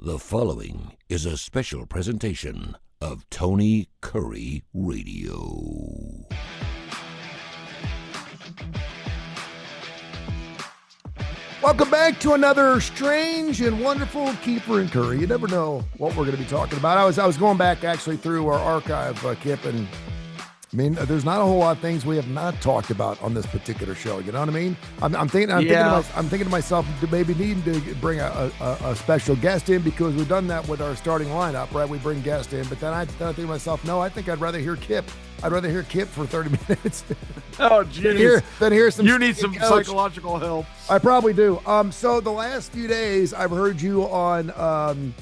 The following is a special presentation of Tony Kurre Radio. Welcome back to another strange and wonderful Keefer and Kurre. You never know what we're going to be talking about. I was going back actually through our archive, Kip, and I mean, there's not a whole lot of things we have not talked about on this particular show. You know what I mean? I'm thinking to myself, maybe needing to bring a special guest in, because we've done that with our starting lineup, right? We bring guests in, but then I think to myself, no, I think I'd rather hear Kip. I'd rather hear Kip for 30 minutes. Oh, geez. Then hear some. You need some psychological help. I probably do. So the last few days, I've heard you on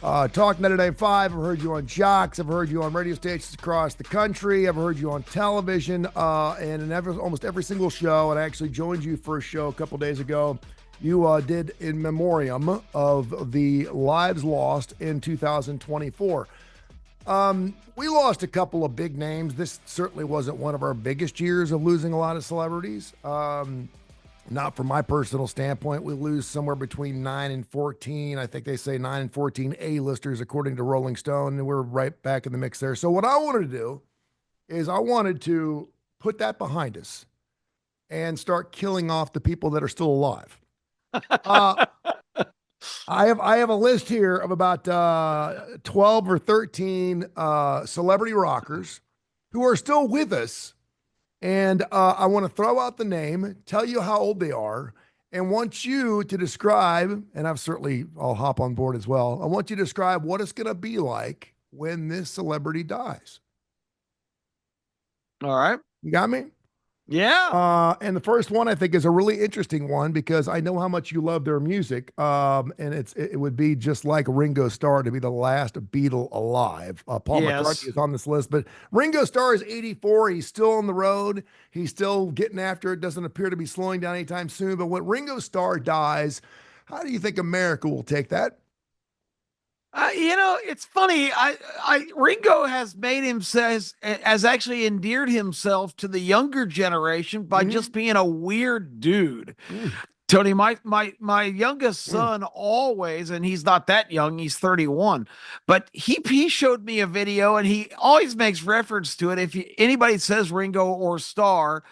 Talk 99.5. I've heard you on Jocks. I've heard you on radio stations across the country. I've heard you on television, and in almost every single show. And I actually joined you for a show a couple days ago. You did in memoriam of the lives lost in 2024. We lost a couple of big names. This certainly wasn't one of our biggest years of losing a lot of celebrities. Not from my personal standpoint. We lose somewhere between 9 and 14. I think they say 9 and 14 A-listers, according to Rolling Stone, and we're right back in the mix there. So what I wanted to do is I wanted to put that behind us and start killing off the people that are still alive. I have a list here of about 12 or 13 celebrity rockers who are still with us. And I want to throw out the name, tell you how old they are, and want you to describe, and I'll hop on board as well. I want you to describe what it's going to be like when this celebrity dies. All right. You got me? Yeah. And the first one I think is a really interesting one, because I know how much you love their music. And it would be just like Ringo Starr to be the last Beatle alive. Paul McCartney is on this list, but Ringo Starr is 84. He's still on the road. He's still getting after it. Doesn't appear to be slowing down anytime soon. But when Ringo Starr dies, how do you think America will take that? It's funny. Ringo has made has actually endeared himself to the younger generation by just being a weird dude. Tony, my youngest son always, and he's not that young, he's 31, but he showed me a video, and he always makes reference to it. If anybody says Ringo or Star,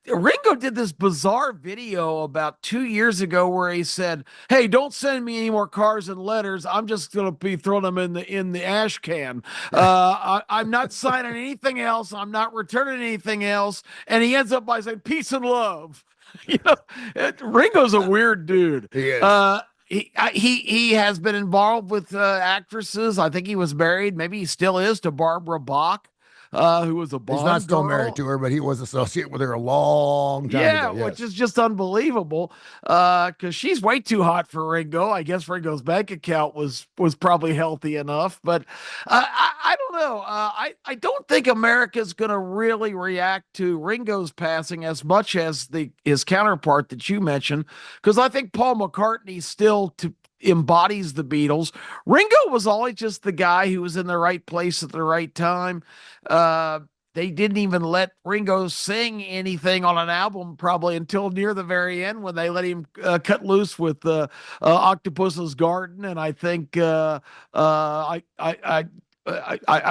Ringo did this bizarre video about 2 years ago where he said, "Hey, don't send me any more cars and letters. I'm just going to be throwing them in the ash can. I'm not signing anything else. I'm not returning anything else." And he ends up by saying, "Peace and love." Ringo's a weird dude. He is. He has been involved with actresses. I think he was married, maybe he still is, to Barbara Bach, who was a Bond He's not still girl. married to her, but he was associated with her a long time ago. Yes. Which is just unbelievable, because she's way too hot for Ringo. I guess Ringo's bank account was probably healthy enough, but I don't know. I don't think America's going to really react to Ringo's passing as much as his counterpart that you mentioned, because I think Paul McCartney still embodies the Beatles. Ringo was always just the guy who was in the right place at the right time. They didn't even let Ringo sing anything on an album probably until near the very end, when they let him cut loose with Octopus's Garden. And I think I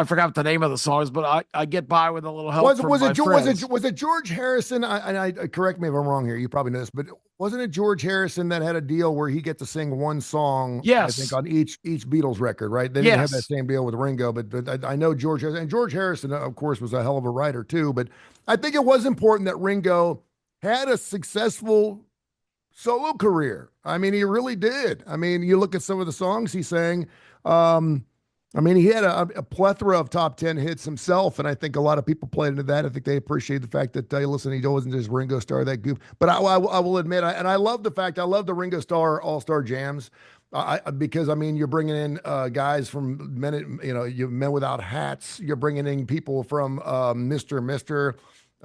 forgot the name of the songs, but I get by with a little help from my friends. Was it George Harrison? I correct me if I'm wrong here. You probably know this, but wasn't it George Harrison that had a deal where he get to sing one song? Yes, I think on each Beatles record, right? They didn't have that same deal with Ringo, but I know George Harrison, and George Harrison, of course, was a hell of a writer too. But I think it was important that Ringo had a successful solo career. I mean, he really did. I mean, you look at some of the songs he sang. I mean, he had a plethora of top 10 hits himself, and I think a lot of people played into that. I think they appreciate the fact that, listen, he wasn't just Ringo Starr, that goof. But I will admit, and I love the fact, I love the Ringo Starr All-Star Jams, because, I mean, you're bringing in guys from Men Without Hats. You're bringing in people from Mr.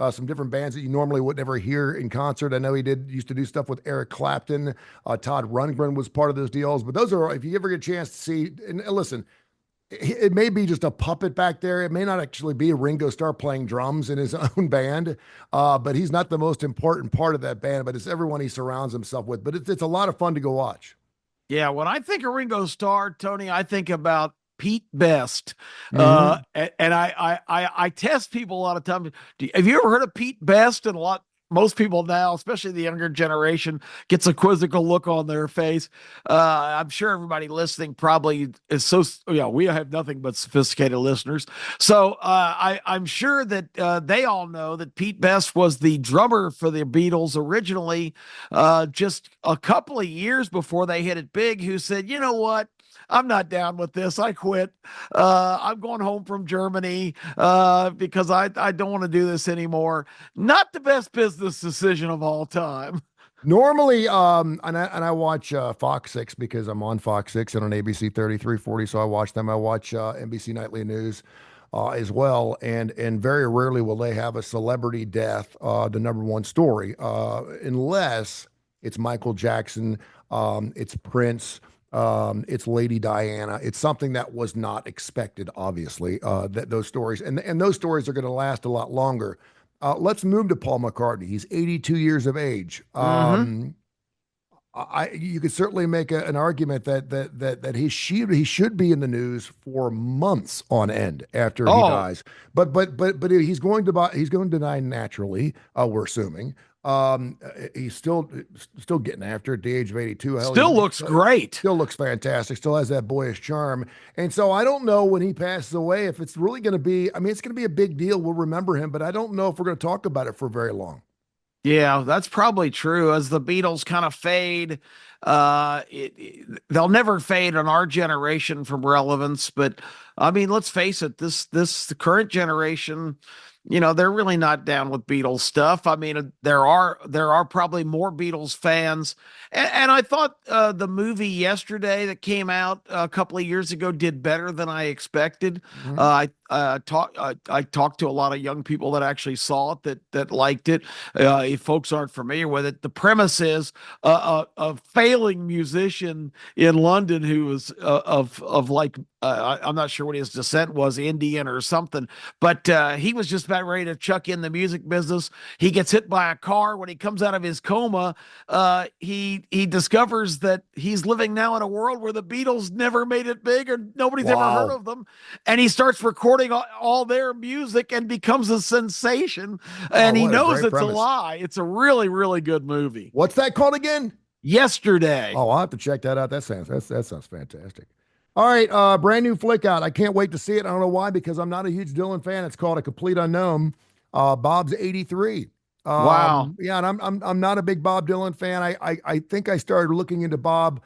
Some different bands that you normally would never hear in concert. I know he used to do stuff with Eric Clapton. Todd Rundgren was part of those deals. But those are, if you ever get a chance to see, and listen, it may be just a puppet back there. It may not actually be Ringo Starr playing drums in his own band, but he's not the most important part of that band, but it's everyone he surrounds himself with. But it's a lot of fun to go watch. Yeah, when I think of Ringo Starr, Tony, I think about Pete Best. Mm-hmm. And I test people a lot of times. Have you ever heard of Pete Best? And most people now, especially the younger generation, gets a quizzical look on their face. I'm sure everybody listening probably is so, yeah, we have nothing but sophisticated listeners. So I'm sure that they all know that Pete Best was the drummer for the Beatles originally, just a couple of years before they hit it big, who said, you know what? I'm not down with this. I quit. I'm going home from Germany because I don't want to do this anymore. Not the best business decision of all time. Normally, and I watch Fox 6 because I'm on Fox 6 and on ABC 3340, so I watch them. I watch NBC Nightly News as well, and very rarely will they have a celebrity death, the number one story, unless it's Michael Jackson, it's Prince, it's Lady Diana. It's something that was not expected, obviously. That those stories and those stories are going to last a lot longer. Let's move to Paul McCartney. He's 82 years of age. Mm-hmm. You could certainly make an argument that he should be in the news for months on end after he Oh, dies. But he's going to die naturally. We're assuming. He's still getting after it at the age of 82. Hell, still looks great. still looks fantastic. Still has that boyish charm. And so I don't know when he passes away if it's really going to be. I mean, it's going to be a big deal. We'll remember him, but I don't know if we're going to talk about it for very long. Yeah, that's probably true. As the Beatles kind of fade, they'll never fade on our generation from relevance. But I mean, let's face it, the current generation, they're really not down with Beatles stuff. I mean, there are probably more Beatles fans, and I thought the movie Yesterday that came out a couple of years ago did better than I expected. Mhm. I talked to a lot of young people that actually saw it that liked it. If folks aren't familiar with it, the premise is a failing musician in London who was of like I'm not sure what his descent was, Indian or something, but he was just about ready to chuck in the music business. He gets hit by a car. When he comes out of his coma, he discovers that he's living now in a world where the Beatles never made it big or nobody's ever heard Wow. of them, and he starts recording all their music and becomes a sensation. Oh, And he what a knows great it's a premise. lie. It's a really, really good movie. What's that called again? Yesterday. Oh, I'll have to check that out. That sounds fantastic. All right, brand new flick out. I can't wait to see it. I don't know why, because I'm not a huge Dylan fan. It's called A Complete Unknown. Bob's 83. Wow. Yeah, and I'm not a big Bob Dylan fan. I think I started looking into Bob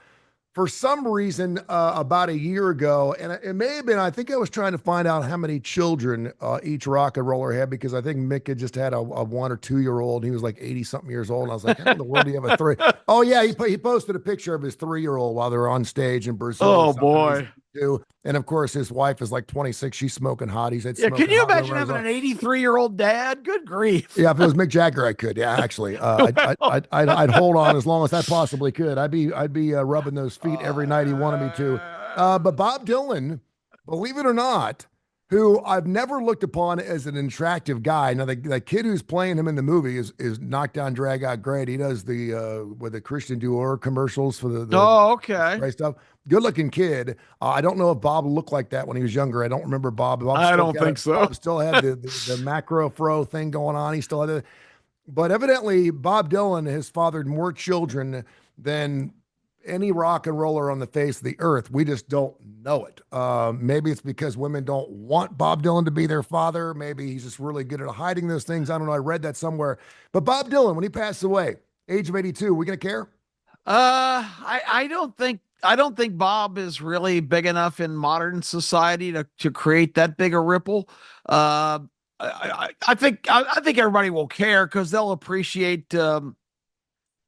for some reason about a year ago, and it may have been. I think I was trying to find out how many children each rock and roller had, because I think Mick had just had a 1 or 2 year old. He was like 80 something years old. And I was like, how in the world do you have a three? Oh yeah, he posted a picture of his 3 year old while they were on stage in Brazil or Oh something. He's boy. 2. And of course, his wife is like 26. She's smoking hot. He said Yeah, can smoking you hot. imagine having an 83-year-old dad? Good grief. Yeah, if it was Mick Jagger, I could. Yeah, actually, I'd hold on as long as I possibly could. I'd be rubbing those feet every night he wanted me to. But Bob Dylan, believe it or not, who I've never looked upon as an attractive guy. Now, the kid who's playing him in the movie is knockdown, drag out great. He does with the Christian Dior commercials for Oh, the okay. spray stuff. Good looking kid. I don't know if Bob looked like that when he was younger. I don't remember Bob. I don't think so. Bob still had the macro fro thing going on. He still had it. But evidently, Bob Dylan has fathered more children than any rock and roller on the face of the earth. We just don't know it. Maybe it's because women don't want Bob Dylan to be their father. Maybe he's just really good at hiding those things. I don't know. I read that somewhere. But Bob Dylan, when he passes away, age of 82, we going to care? I don't think Bob is really big enough in modern society to create that big a ripple. I think everybody will care because they'll appreciate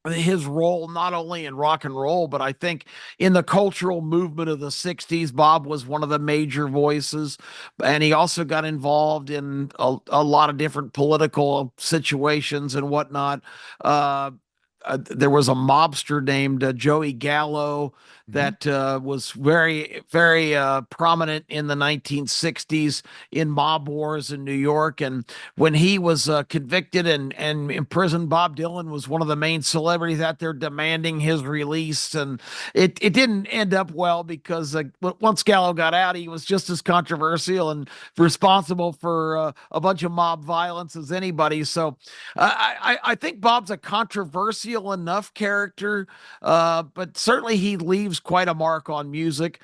his role not only in rock and roll, but I think in the cultural movement of the 60s. Bob was one of the major voices, and he also got involved in a lot of different political situations and whatnot. There was a mobster named Joey Gallo that was very, very prominent in the 1960s in mob wars in New York. And when he was convicted and imprisoned, Bob Dylan was one of the main celebrities out there demanding his release. And it didn't end up well because once Gallo got out, he was just as controversial and responsible for a bunch of mob violence as anybody. So I think Bob's a controversial enough character, but certainly he leaves quite a mark on music.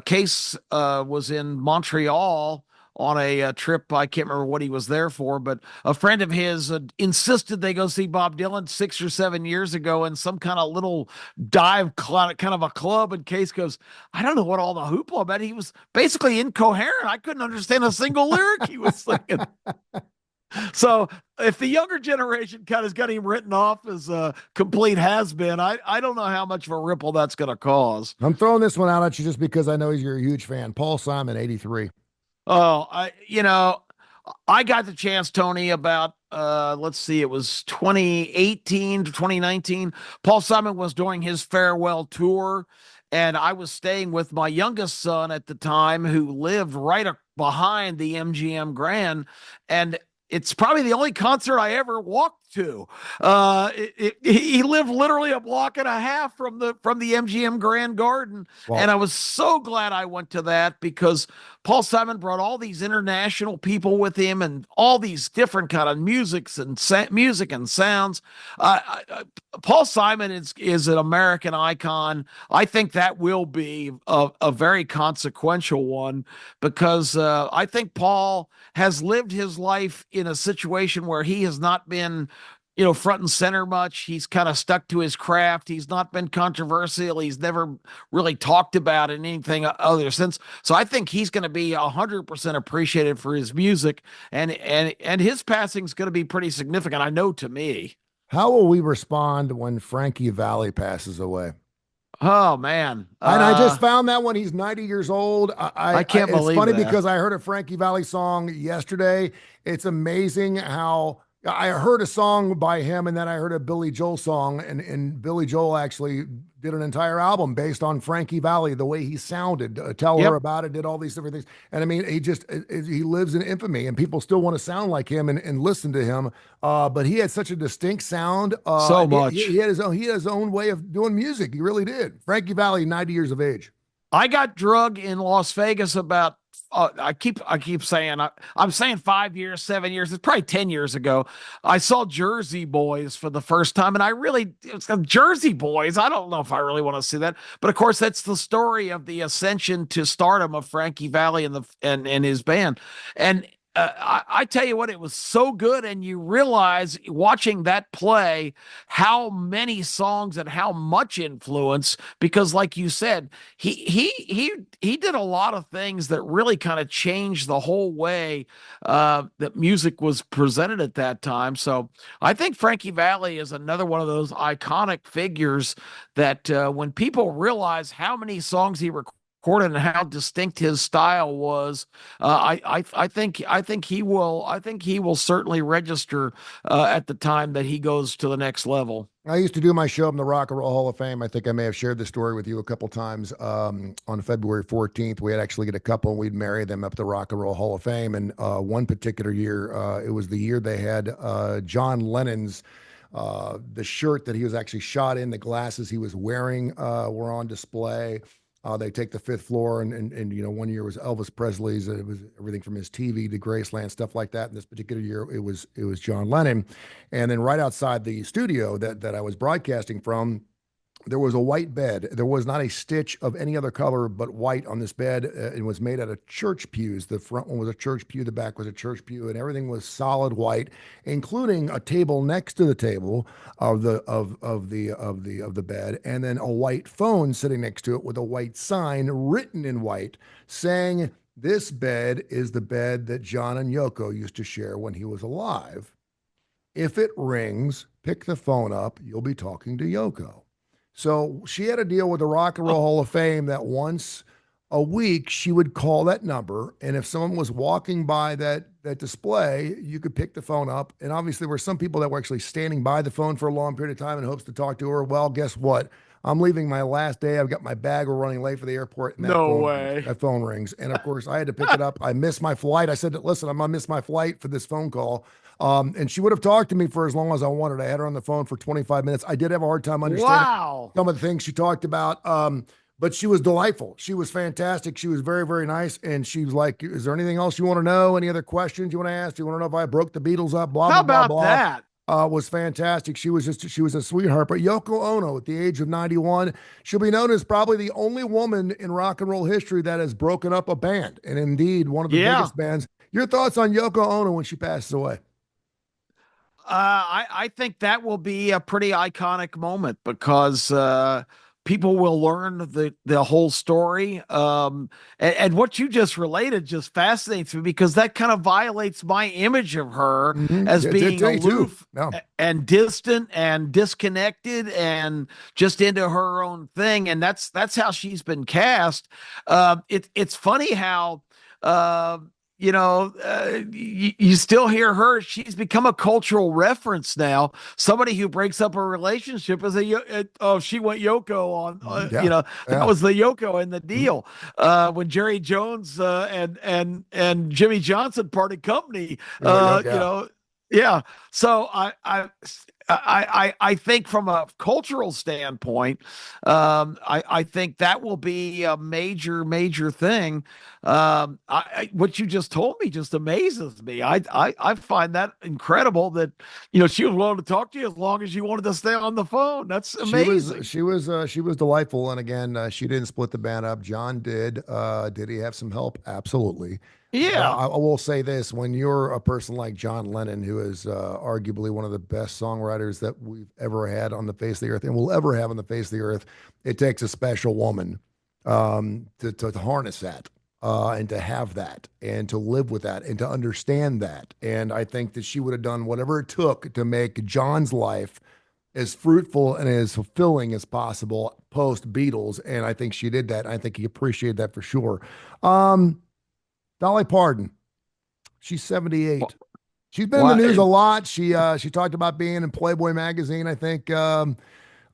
Case was in Montreal on a trip. I can't remember what he was there for, but a friend of his insisted they go see Bob Dylan 6 or 7 years ago in some kind of little dive kind of a club. And Case goes, I don't know what all the hoopla about. He was basically incoherent. I couldn't understand a single lyric he was singing. So if the younger generation kind of got him written off as a complete has-been, I don't know how much of a ripple that's going to cause. I'm throwing this one out at you just because I know you're a huge fan. Paul Simon, 83. Oh, I got the chance, Tony, about let's see, it was 2018 to 2019. Paul Simon was doing his farewell tour, and I was staying with my youngest son at the time, who lived right behind the MGM Grand, and it's probably the only concert I ever walked to. He lived literally a block and a half from the MGM Grand Garden, wow. And I was so glad I went to that because Paul Simon brought all these international people with him and all these different kind of music and sounds. Paul Simon is an American icon. I think that will be a very consequential one because I think Paul has lived his life in a situation where he has not been, front and center much. He's kind of stuck to his craft. He's not been controversial. He's never really talked about anything other since. So I think he's going to be 100% appreciated for his music, and his passing is going to be pretty significant, I know, to me. How will we respond when Frankie Valli passes away? Oh man! And I just found that when he's 90 years old. I can't believe it's funny that. Because I heard a Frankie Valli song yesterday. It's amazing how I heard a song by him, and then I heard a Billy Joel song, and Billy Joel actually did an entire album based on Frankie Valli, the way he sounded. Tell Her About It, did all these different things. And I mean, he lives in infamy, and people still want to sound like him and listen to him. But he had such a distinct sound. So much. He had his own way of doing music. He really did. Frankie Valli, 90 years of age. I got drug in Las Vegas about I keep saying I'm saying 5 years, 7 years. It's probably 10 years ago. I saw Jersey Boys for the first time, and it's Jersey Boys. I don't know if I really want to see that, but of course that's the story of the ascension to stardom of Frankie Valli and his band. And I tell you what, it was so good, and you realize watching that play how many songs and how much influence, because like you said, he did a lot of things that really kind of changed the whole way that music was presented at that time. So I think Frankie Valli is another one of those iconic figures that when people realize how many songs he recorded and how distinct his style was, I think he will certainly register at the time that he goes to the next level. I used to do my show in the Rock and Roll Hall of Fame. I think I may have shared this story with you a couple times. On February 14th, we had actually get a couple, and we'd marry them up to the Rock and Roll Hall of Fame. And one particular year, it was the year they had John Lennon's the shirt that he was actually shot in, the glasses he was wearing were on display. They take the fifth floor, and 1 year was Elvis Presley's. It was everything from his TV to Graceland, stuff like that. And this particular year, it was John Lennon. And then right outside the studio that I was broadcasting from, there was a white bed. There was not a stitch of any other color but white on this bed. It was made out of church pews. The front one was a church pew, the back was a church pew, and everything was solid white, including a table next to the table of the bed, and then a white phone sitting next to it with a white sign written in white saying, "This bed is the bed that John and Yoko used to share when he was alive. If it rings, pick the phone up. You'll be talking to Yoko." So she had a deal with the Rock and Roll Hall of Fame that once a week she would call that number, and if someone was walking by that display, you could pick the phone up. And obviously there were some people that were actually standing by the phone for a long period of time in hopes to talk to her. Well, guess what? I'm leaving my last day. I've got my bag. We're running late for the airport, and No way. that phone rings. And of course, I had to pick it up. I missed my flight. I said, listen, I'm gonna miss my flight for this phone call. And she would have talked to me for as long as I wanted. I had her on the phone for 25 minutes. I did have a hard time understanding some of the things she talked about. But she was delightful. She was fantastic. She was very, very nice. And she was like, is there anything else you want to know? Any other questions you want to ask? Do you want to know if I broke the Beatles up? Blah, How blah, about blah, that? Was fantastic. She was a sweetheart. But Yoko Ono, at the age of 91, she'll be known as probably the only woman in rock and roll history that has broken up a band. And indeed, one of the biggest bands. Your thoughts on Yoko Ono when she passes away? I think that will be a pretty iconic moment because people will learn the whole story. And what you just related just fascinates me because that kind of violates my image of her as being aloof and distant and disconnected and just into her own thing. And that's how she's been cast. It's funny how you still hear her. She's become a cultural reference now. Somebody who breaks up a relationship is she went Yoko on, that was the Yoko in the deal. When Jerry Jones and Jimmy Johnson parted company, yeah. So I think from a cultural standpoint, I think that will be a major thing. What you just told me just amazes me. I find that incredible that she was willing to talk to you as long as you wanted to stay on the phone. That's amazing. She was delightful, and again, she didn't split the band up. John did. Did he have some help? Absolutely. Yeah. I will say this: when you're a person like John Lennon, who is arguably one of the best songwriters that we've ever had on the face of the earth and will ever have on the face of the earth, it takes a special woman to harness that and to have that and to live with that and to understand that. And I think that she would have done whatever it took to make John's life as fruitful and as fulfilling as possible post Beatles. And I think she did that. I think he appreciated that for sure. Dolly Parton, she's 78. She's been in the news a lot. She talked about being in Playboy magazine, I think, a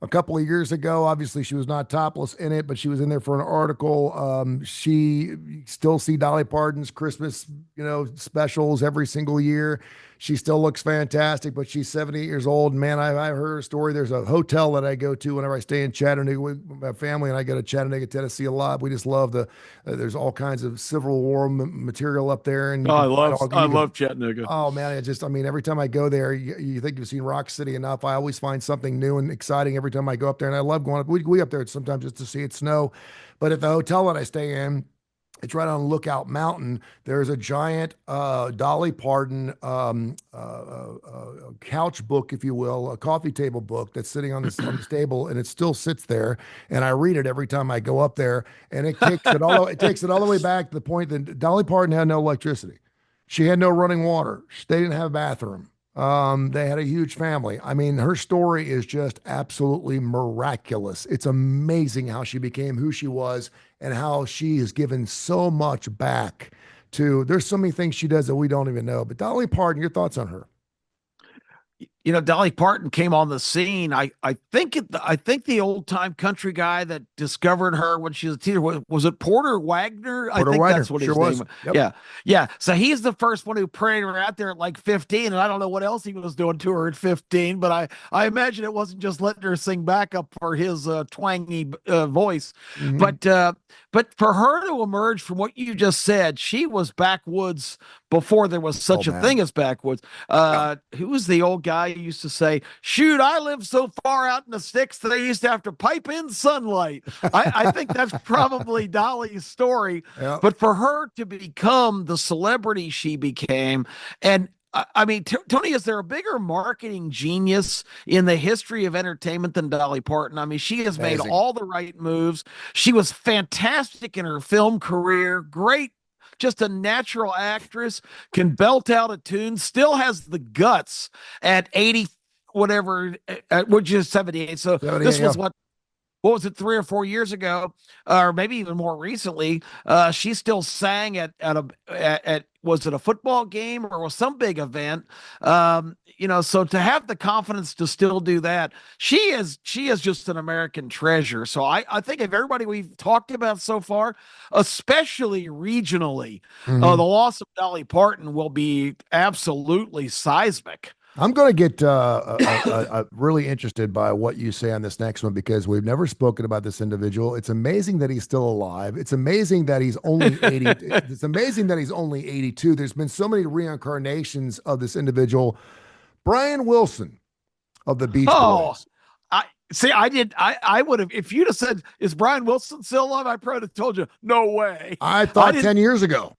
couple of years ago. Obviously, she was not topless in it, but she was in there for an article. She still see Dolly Parton's Christmas, specials every single year. She still looks fantastic, but she's 78 years old. Man, I heard her story. There's a hotel that I go to whenever I stay in Chattanooga with my family, and I go to Chattanooga, Tennessee a lot. We just love there's all kinds of Civil War material up there. And I love Chattanooga. Oh man, every time I go there, you think you've seen Rock City enough. I always find something new and exciting every time I go up there, and I love going up. We up there sometimes just to see it snow. But at the hotel that I stay in, it's right on Lookout Mountain. There's a giant Dolly Parton couch book, if you will, a coffee table book that's sitting on this table, and it still sits there. And I read it every time I go up there, and it takes it all the way back to the point that Dolly Parton had no electricity. She had no running water. They didn't have a bathroom. They had a huge family. I mean, her story is just absolutely miraculous. It's amazing how she became who she was and how she has given so much back there's so many things she does that we don't even know. But Dolly Parton, your thoughts on her? Dolly Parton came on the scene. I think the old time country guy that discovered her when she was a teenager was it Porter Wagner? I think that's what his name was. Yep. Yeah. So he's the first one who paraded her out there at like 15, and I don't know what else he was doing to her at 15, but I imagine it wasn't just letting her sing backup for his twangy voice. Mm-hmm. But for her to emerge from what you just said, she was backwoods before there was such a thing as backwoods. Who was the old guy who used to say, shoot, I live so far out in the sticks that I used to have to pipe in sunlight. I think that's probably Dolly's story. Yep. But for her to become the celebrity she became, and I mean, Tony, is there a bigger marketing genius in the history of entertainment than Dolly Parton? I mean, she has made all the right moves. She was fantastic in her film career. Great. Just a natural actress, can belt out a tune, still has the guts at 80, whatever, which is 78. So 78, this was what, what was it, 3 or 4 years ago, or maybe even more recently, she still sang at was it a football game or was some big event? So to have the confidence to still do that, she is just an American treasure. So I think of everybody we've talked about so far, especially regionally, the loss of Dolly Parton will be absolutely seismic. I'm going to get really interested by what you say on this next one because we've never spoken about this individual. It's amazing that he's still alive. It's amazing that he's only 80. It's amazing that he's only 82. There's been so many reincarnations of this individual. Brian Wilson of the Beach Oh, Boys. I see. I would have, if you'd have said, "Is Brian Wilson still alive?" I probably have told you, "No way." I thought 10 years ago.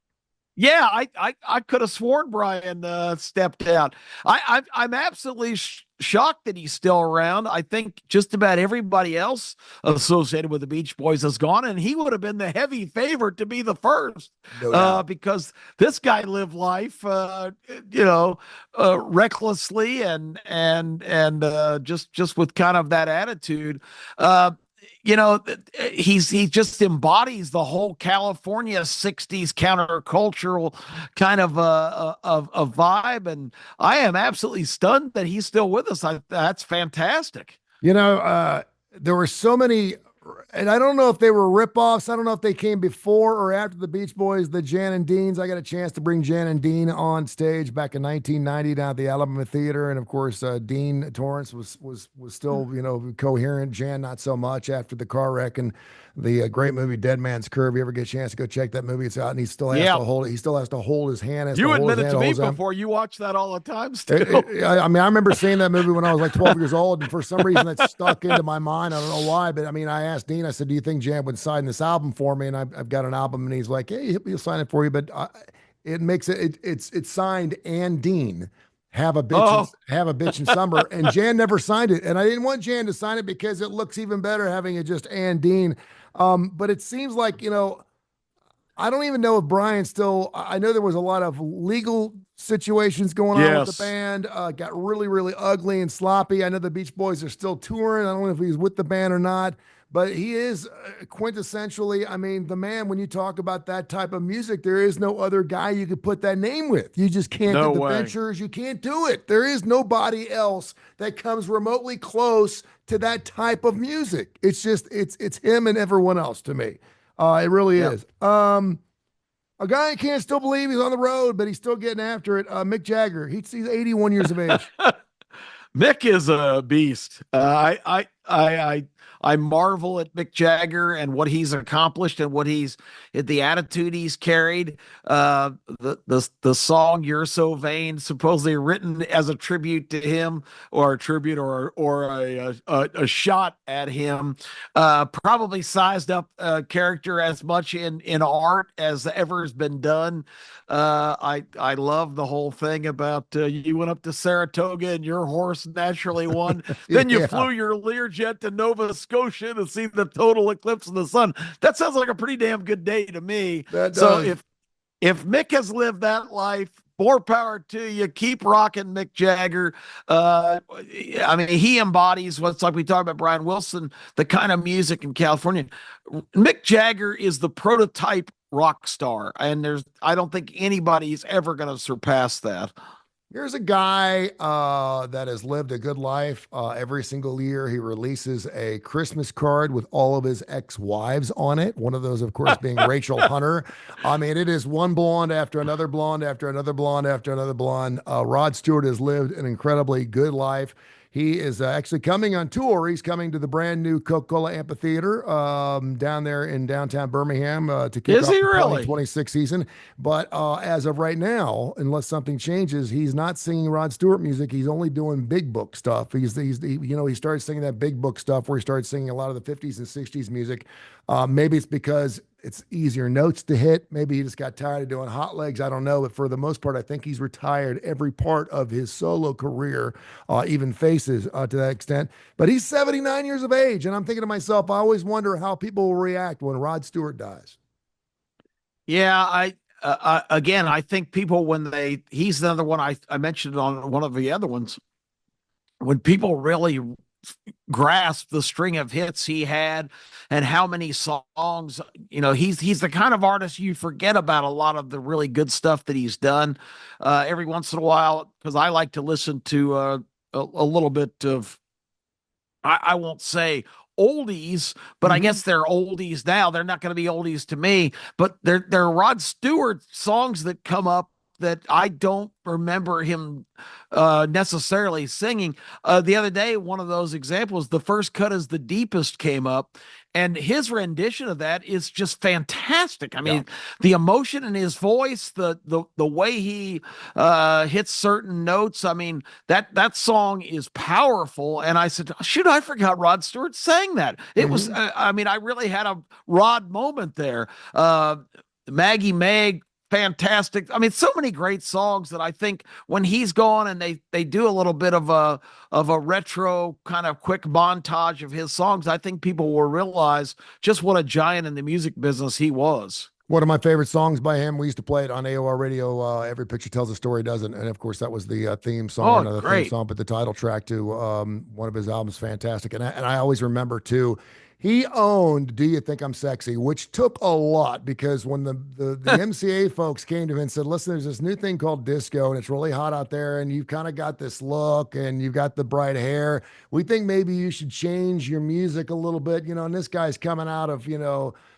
Yeah, I could have sworn Brian stepped out. I'm absolutely shocked that he's still around. I think just about everybody else associated with the Beach Boys is gone, and he would have been the heavy favorite to be the first, because this guy lived life, recklessly and just with kind of that attitude. He just embodies the whole California 60s countercultural kind of a vibe, and I am absolutely stunned that he's still with us. That's fantastic. There were so many, and I don't know if they were ripoffs. I don't know if they came before or after the Beach Boys, the Jan and Deans. I got a chance to bring Jan and Dean on stage back in 1990 down at the Alabama Theater, and of course, Dean Torrance was still coherent. Jan not so much after the car wreck and the great movie Dead Man's Curve. You ever get a chance to go check that movie? It's out, and he still has to hold it. He still has to hold his hand. You admitted to me before you watch that all the time. Still, I remember seeing that movie when I was like 12 years old, and for some reason that stuck into my mind. I don't know why, but I asked Dean. I said, "Do you think Jan would sign this album for me?" And I've got an album, and he's like, "Hey, he'll sign it for you." But it makes it's signed and Dean. Have a bitch in summer, and Jan never signed it, and I didn't want Jan to sign it because it looks even better having it just and Dean. But it seems like I don't even know if Brian still. I know there was a lot of legal situations going on with the band. Got really, really ugly and sloppy. I know the Beach Boys are still touring. I don't know if he's with the band or not, but he is quintessentially. The man. When you talk about that type of music, there is no other guy you could put that name with. You just can't get the ventures. You can't do it. There is nobody else that comes remotely close to that type of music. It's just it's him and everyone else to me. It really is. A guy I can't still believe he's on the road, but he's still getting after it. Mick Jagger. He's 81 years of age. Mick is a beast. I marvel at Mick Jagger and what he's accomplished and the attitude he's carried. The song "You're So Vain," supposedly written as a tribute to him, or a tribute, or a shot at him. Probably sized up character as much in art as ever has been done. I love the whole thing about you went up to Saratoga and your horse naturally won. Then you flew your Learjet to Nova Scotia to see the total eclipse of the sun. That sounds like a pretty damn good day to me. So if Mick has lived that life, more power to you. Keep rocking, Mick Jagger. He embodies what's like we talked about Brian Wilson, the kind of music in California. Mick Jagger is the prototype rock star, and I don't think anybody's ever going to surpass that. Here's a guy that has lived a good life. Every single year, he releases a Christmas card with all of his ex-wives on it. One of those, of course, being Rachel Hunter. It is one blonde after another blonde after another blonde after another blonde. Rod Stewart has lived an incredibly good life. He is actually coming on tour. He's coming to the brand new Coca-Cola Amphitheater down there in downtown Birmingham to kick off the 2026 season. But as of right now, unless something changes, he's not singing Rod Stewart music. He's only doing big book stuff. He started singing that big book stuff where he started singing a lot of the 50s and 60s music. Maybe it's because it's easier notes to hit. Maybe he just got tired of doing hot legs. I don't know. But for the most part, I think he's retired every part of his solo career, even faces to that extent. But he's 79 years of age. And I'm thinking to myself, I always wonder how people will react when Rod Stewart dies. Yeah, I think people, he's another one I mentioned on one of the other ones, when people really grasp the string of hits he had and how many songs. He's the kind of artist you forget about a lot of the really good stuff that he's done every once in a while, because I like to listen to a little bit of, I won't say oldies, but I guess they're oldies now. They're not going to be oldies to me, but they're Rod Stewart songs that come up that I don't remember him necessarily singing. The other day, one of those examples, The First Cut Is the Deepest, came up, and his rendition of that is just fantastic. I mean, the emotion in his voice, the way he hits certain notes. I mean, that song is powerful. And I said, shoot, I forgot Rod Stewart sang that. It was, I mean, I really had a Rod moment there. Maggie Meg, fantastic. I mean, so many great songs that I think when he's gone and they do a little bit of a retro kind of quick montage of his songs, I think people will realize just what a giant in the music business he was. One of my favorite songs by him, we used to play it on AOR radio. Every Picture Tells a Story, doesn't. And of course, that was the theme song, another theme song, but the title track to one of his albums, fantastic. And I always remember too, he owned Do You Think I'm Sexy, which took a lot, because when the MCA folks came to him and said, listen, there's this new thing called disco and it's really hot out there and you've kind of got this look and you've got the bright hair. We think maybe you should change your music a little bit, and this guy's coming out of,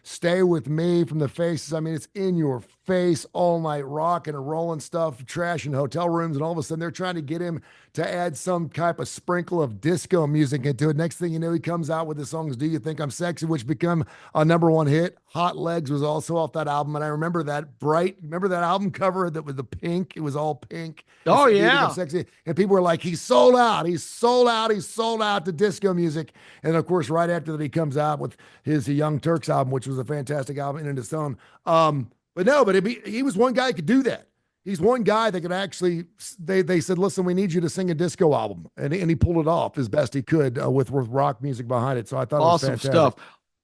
Stay With Me from the Faces. I mean, it's in your face, all night rock and rolling stuff, trash in hotel rooms. And all of a sudden they're trying to get him to add some type of sprinkle of disco music into it. Next thing you know, he comes out with the songs Do You Think I'm Sexy, which become a #1 hit. Hot Legs was also off that album. And I remember remember that album cover that was the pink? It was all pink. Oh, yeah. Sexy. And people were like, he's sold out. He's sold out. He's sold out to disco music. And of course, right after that, he comes out with his Young Turks album, which was a fantastic album in its own. But he was one guy who could do that. He's one guy that could actually, they said, listen, we need you to sing a disco album. And he pulled it off as best he could with rock music behind it. So I thought awesome it was fantastic stuff.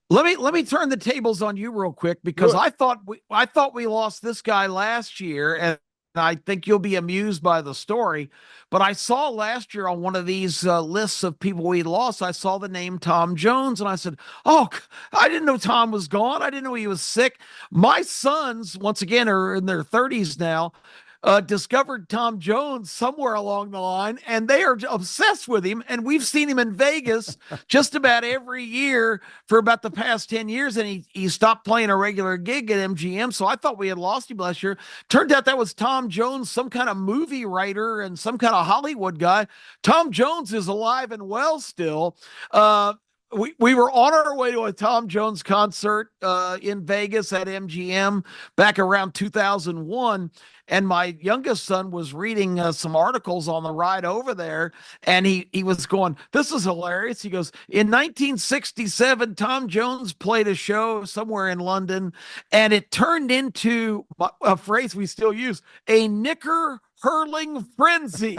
Let me turn the tables on you real quick, because I thought we lost this guy last year, and I think you'll be amused by the story. But I saw last year on one of these lists of people we lost, I saw the name Tom Jones, and I said, oh, I didn't know Tom was gone. I didn't know he was sick. My sons, once again, are in their 30s now, discovered Tom Jones somewhere along the line, and they are obsessed with him. And we've seen him in Vegas just about every year for about the past 10 years. And he stopped playing a regular gig at MGM. So I thought we had lost him last year. Turned out that was Tom Jones, some kind of movie writer and some kind of Hollywood guy. Tom Jones is alive and well still. We were on our way to a Tom Jones concert in Vegas at MGM back around 2001. And my youngest son was reading some articles on the ride over there, and he was going, this is hilarious. He goes, in 1967, Tom Jones played a show somewhere in London, and it turned into a phrase we still use, a knicker hurling frenzy.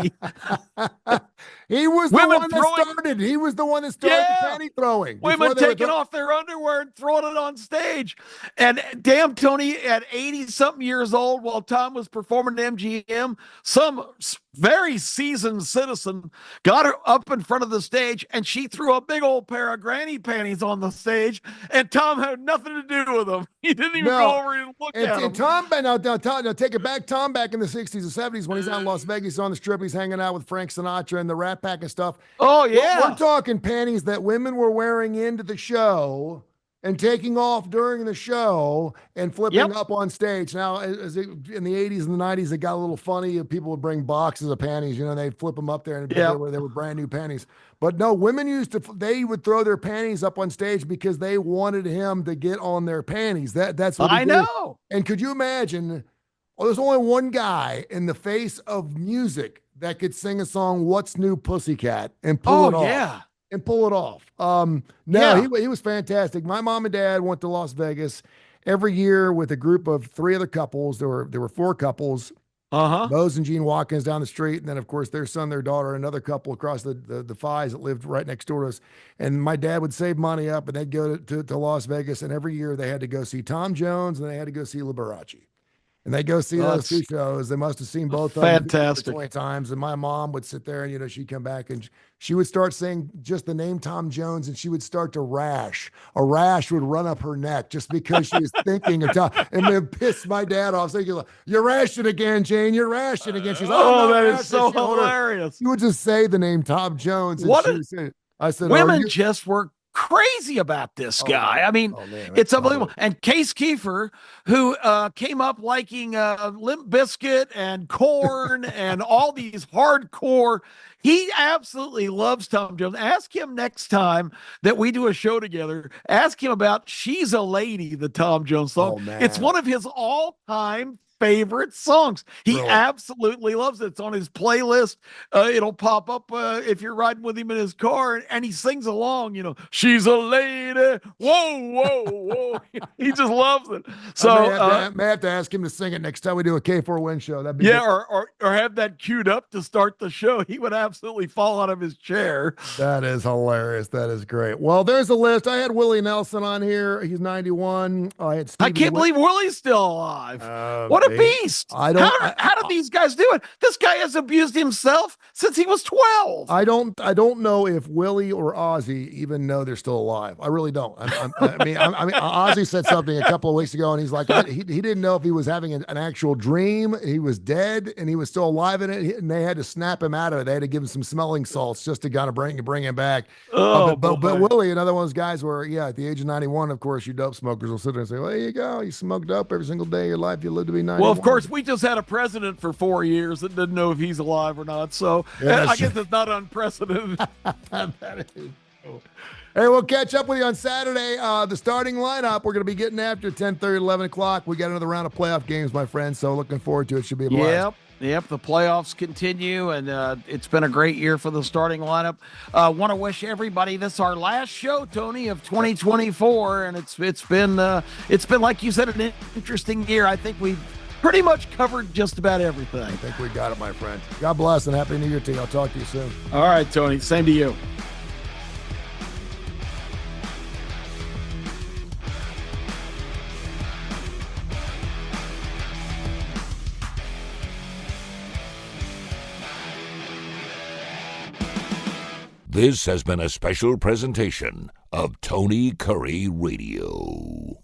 He was the one that started. He was the one that started the panty throwing. Women taking off their underwear and throwing it on stage. And damn, Tony, at 80-something years old, while Tom was performing at MGM, some very seasoned citizen got her up in front of the stage, and she threw a big old pair of granny panties on the stage, and Tom had nothing to do with them. He didn't even go over and look at them. And Tom, now take it back. Tom back in the 60s and 70s, when he's out in Las Vegas on the Strip, he's hanging out with Frank Sinatra and the Rat Pack and stuff. Oh, yeah. We're talking panties that women were wearing into the show and taking off during the show and flipping up on stage. Now, in the 80s and the 90s, it got a little funny. People would bring boxes of panties, and they'd flip them up there, and they were brand new panties. But no, women they would throw their panties up on stage because they wanted him to get on their panties. That's what I know. And could you imagine? Oh, there's only one guy in the face of music that could sing a song, What's New Pussycat, and pull it off. Yeah. And pull it off. He was fantastic. My mom and dad went to Las Vegas every year with a group of 3 other couples. There were 4 couples. Bose and Gene Watkins down the street, and then of course their son, their daughter, another couple across the Fies that lived right next door to us. And my dad would save money up, and they'd go to Las Vegas, and every year they had to go see Tom Jones, and they had to go see Liberace. And they go see those two shows. They must have seen both of them fantastic 20 times. And my mom would sit there and, she'd come back and she would start saying just the name Tom Jones and she would start to rash. A rash would run up her neck just because she was thinking of Tom. And it pissed my dad off. Saying, "You're rashing again, Jane. You're rashing again." She's like, that is so hilarious. She would just say the name Tom Jones. And I said, women just were crazy about this guy. I mean, it's unbelievable. And Case Keefer, who came up liking Limp Bizkit and Korn and all these hardcore, he absolutely loves Tom Jones. Ask him next time that we do a show together. Ask him about "She's a Lady," the Tom Jones song. It's one of his all-time favorite songs. He absolutely loves it. It's on his playlist. It'll pop up if you're riding with him in his car, and he sings along, "She's a lady, whoa, whoa, whoa." He just loves it. So I may have to ask him to sing it next time we do a K4 Win show. That'd be good. or have that queued up to start the show. He would absolutely fall out of his chair. That is hilarious. That is great. Well, there's a list. I had Willie Nelson on here. He's 91. I can't believe Willie's still alive. What a beast. How did these guys do it? This guy has abused himself since he was 12. I don't know if Willie or Ozzy even know they're still alive. I really don't. I mean, Ozzy said something a couple of weeks ago, and he's like, he didn't know if he was having an actual dream. He was dead, and he was still alive in it, and they had to snap him out of it. They had to give him some smelling salts just to kind of bring him back. But Willie, another one of those guys where, at the age of 91, of course, you dope smokers will sit there and say, "Well, there you go. You smoked dope every single day of your life. You lived to be 91. Well, of course, we just had a president for 4 years that didn't know if he's alive or not. So I guess it's not unprecedented. That is cool. Hey, we'll catch up with you on Saturday. The starting lineup, we're going to be getting after 10:30, 11 o'clock. We got another round of playoff games, my friend. So looking forward to it. Should be a blast. Yep, the playoffs continue, and it's been a great year for the starting lineup. Want to wish everybody this is our last show, Tony, of 2024, and it's been like you said, an interesting year. I think we've pretty much covered just about everything. I think we got it, my friend. God bless and Happy New Year to you. I'll talk to you soon. All right, Tony. Same to you. This has been a special presentation of Tony Kurre Radio.